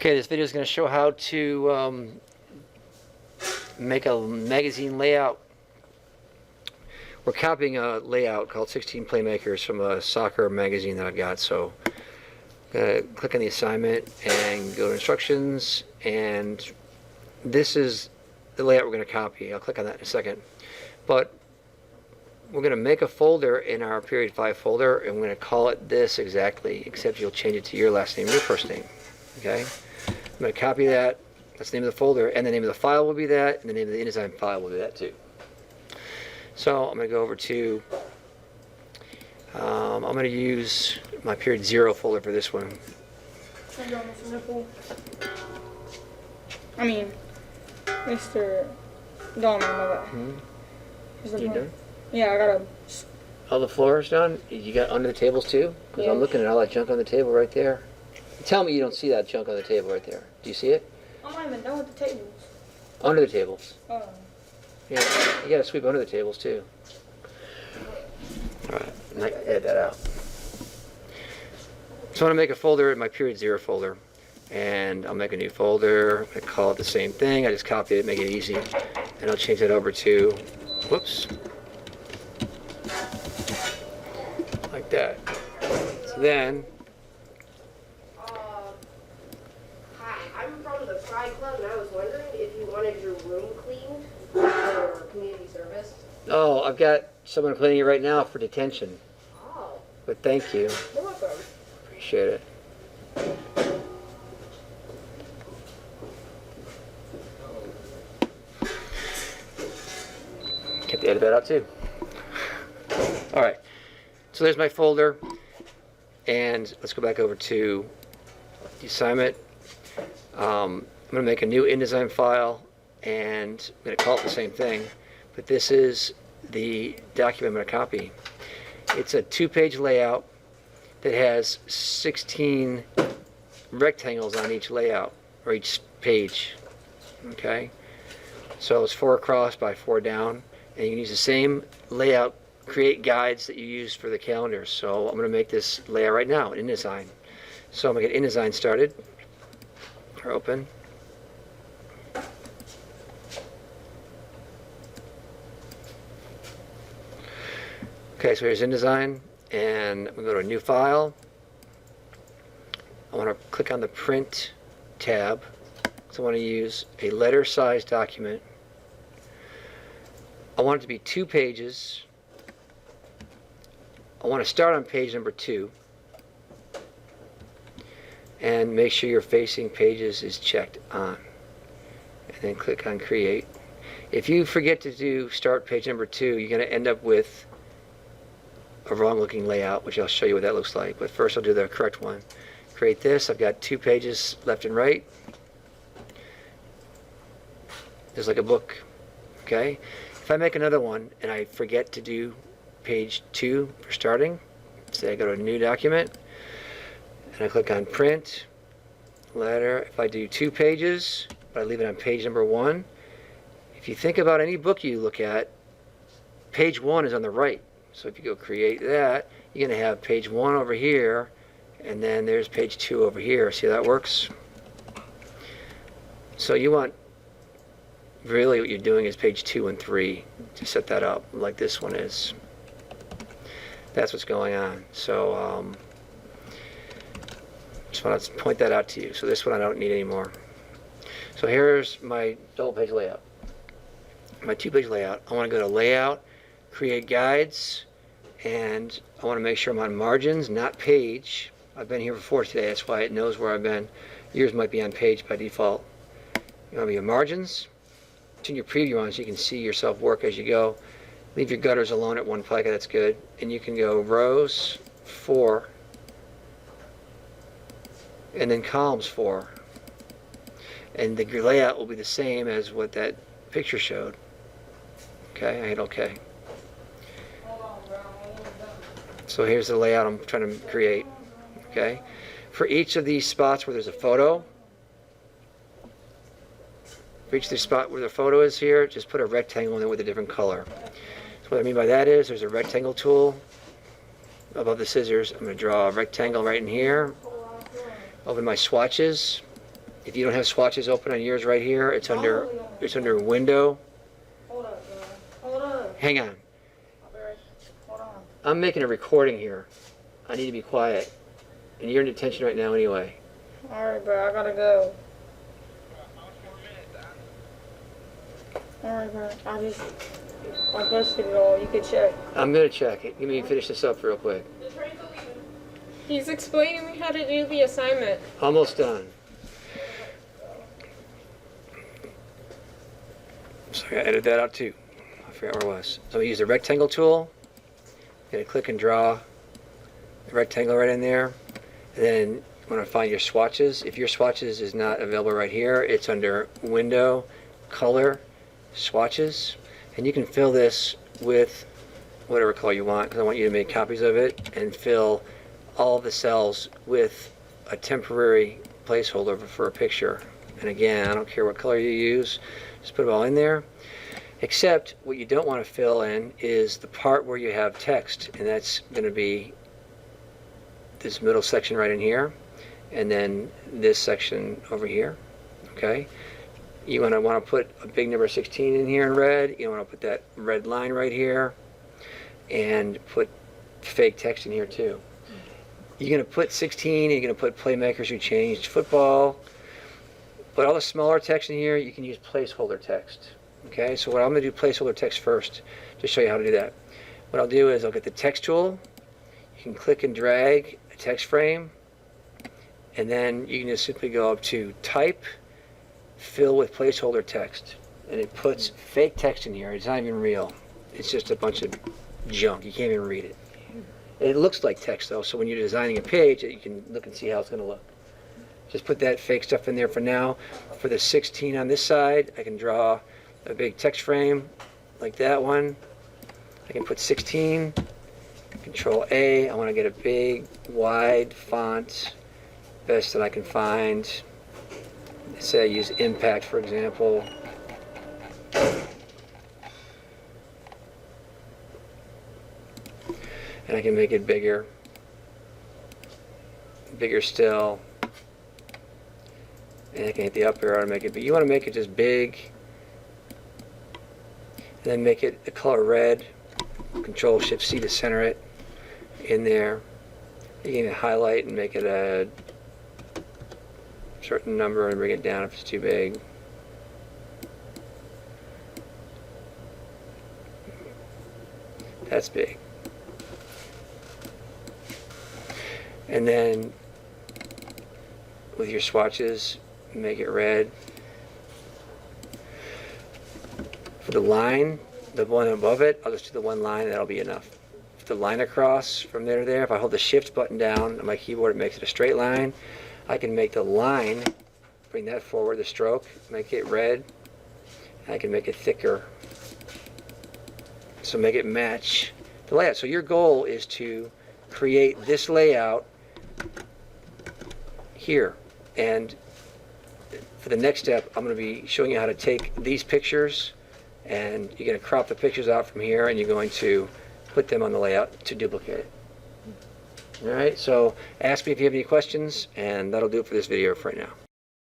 Okay, this video is going to show how to make a magazine layout. We're copying a layout called 16 Playmakers from a soccer magazine that I've got. So I'm going to click on the assignment and go to instructions, and this is the layout we're going to copy. I'll click on that in a second. But we're going to make a folder in our period 5 folder, and we're going to call it this exactly, except you'll change it to your last name, your first name. Okay? I'm going to copy that. That's the name of the folder, and the name of the file will be that, and the name of the Indesign file will be that too. So I'm going to go over to, I'm going to use my period 0 folder for this one. I mean, Mr. Donald, my bad. You done? Yeah, I got a... All the floors done? You got under the tables too? Because Yeah. I'm looking at all that junk on the table right there. Tell me you don't see that junk on the table right there. Do you see it? I'm not even done with the tables. Under the tables. Oh. Yeah, you got to sweep under the tables too. All right, and I edit that out. So I'm going to make a folder in my period 0 folder, and I'll make a new folder. I call it the same thing. I just copy it, make it easy, and I'll change that over to, whoops, like that. So then, Hi, I'm from the Pride Club, and I was wondering if you wanted your room cleaned for community service. oh, I've got someone cleaning it right now for detention. Oh, But thank you, you're welcome. appreciate it. Get to edit that out too. All right, so there's my folder, and let's go back over to the assignment. I'm going to make a new InDesign file, and I'm going to call it the same thing, but this is the document I'm going to copy. It's a 2-page layout that has 16 rectangles on each layout, or each page, okay? So it's 4 across by 4 down, and you can use the same layout create guides that you use for the calendar. So I'm going to make this layout right now in InDesign. So I'm going to get InDesign started, or open. Okay, so here's InDesign, and I'm going to go to a new file. I want to click on the print tab. So I want to use a letter size document. I want it to be 2 pages. I want to start on page number 2, and make sure your facing pages is checked on, and then click on create. If you forget to do start page number 2, you're going to end up with a wrong looking layout, which I'll show you what that looks like, but first I'll do the correct one. Create this. I've got 2 pages left and right, just like a book. Okay, if I make another one and I forget to do page 2 for starting, say I go to a new document and I click on print letter. If I do 2 pages but I leave it on page number 1, if you think about any book you look at, page 1 is on the right. So if you go create that, you're going to have page 1 over here, and then there's page 2 over here. See how that works? So you want, really what you're doing is page 2 and 3 to set that up like this one is. That's what's going on. So just want to point that out to you. So this one I don't need anymore. So here's my double page layout, my 2-page layout. I want to go to layout, create guides, and I want to make sure I'm on margins, not page. I've been here before today, that's why it knows where I've been. Yours might be on page by default. You want to be on margins. Turn your preview on so you can see yourself work as you go. Leave your gutters alone at 1 plica, that's good. And you can go rows 4, and then columns 4. And the layout will be the same as what that picture showed. Okay, I hit OK. So here's the layout I'm trying to create. Okay, for each of these spots where there's a photo, for each of the spot where the photo is here, just put a rectangle in there with a different color. So what I mean by that is there's a rectangle tool above the scissors. I'm going to draw a rectangle right in here. Open my swatches. If you don't have swatches open on yours right here, it's under Window. Hold up, bro. Hold up. Hang on. I'll be right. Hold on. I'm making a recording here. I need to be quiet. And you're in detention right now anyway. Alright, bro. I gotta go. Alright, bro. I busted it all. You could check. I'm gonna check it. Let me finish this up real quick. He's explaining me how to do the assignment. Almost done. So I gotta edit that out too. I forgot where it was. So we use the rectangle tool. Gonna click and draw the rectangle right in there. And then you want to find your swatches. If your swatches is not available right here, it's under Window, Color, Swatches. And you can fill this with whatever color you want, because I want you to make copies of it and fill all of the cells with a temporary placeholder for a picture. And again, I don't care what color you use, just put it all in there. Except what you don't want to fill in is the part where you have text, and that's going to be this middle section right in here, and then this section over here. Okay, you want to put a big number 16 in here in red. You want to put that red line right here, and put fake text in here too. You're going to put 16, and you're going to put Playmakers Who Changed Football. But all the smaller text in here, you can use placeholder text. Okay, so what I'm going to do placeholder text first to show you how to do that. What I'll do is I'll get the text tool. You can click and drag a text frame, and then you can just simply go up to Type, Fill with Placeholder Text, and it puts fake text in here. It's not even real. It's just a bunch of junk. You can't even read it. It looks like text though, so when you're designing a page, you can look and see how it's going to look. Just put that fake stuff in there for now. For the 16 on this side, I can draw a big text frame like that one. I can put 16, Control A. I want to get a big, wide font, best that I can find. Say I use Impact, for example. And I can make it bigger still. And I can hit the up arrow to make it big. You want to make it just big, and then make it the color red. Control Shift C to center it in there. You can highlight and make it a certain number and bring it down if it's too big. That's big. And then with your swatches, make it red. For the line, the one above it, I'll just do the one line and that'll be enough. For the line across from there to there, if I hold the Shift button down on my keyboard, it makes it a straight line. I can make the line, bring that forward, the stroke, make it red. And I can make it thicker. So make it match the layout. So your goal is to create this layout here. And for the next step, I'm going to be showing you how to take these pictures, and you're going to crop the pictures out from here, and you're going to put them on the layout to duplicate it. All right, so ask me if you have any questions, and that'll do it for this video for right now.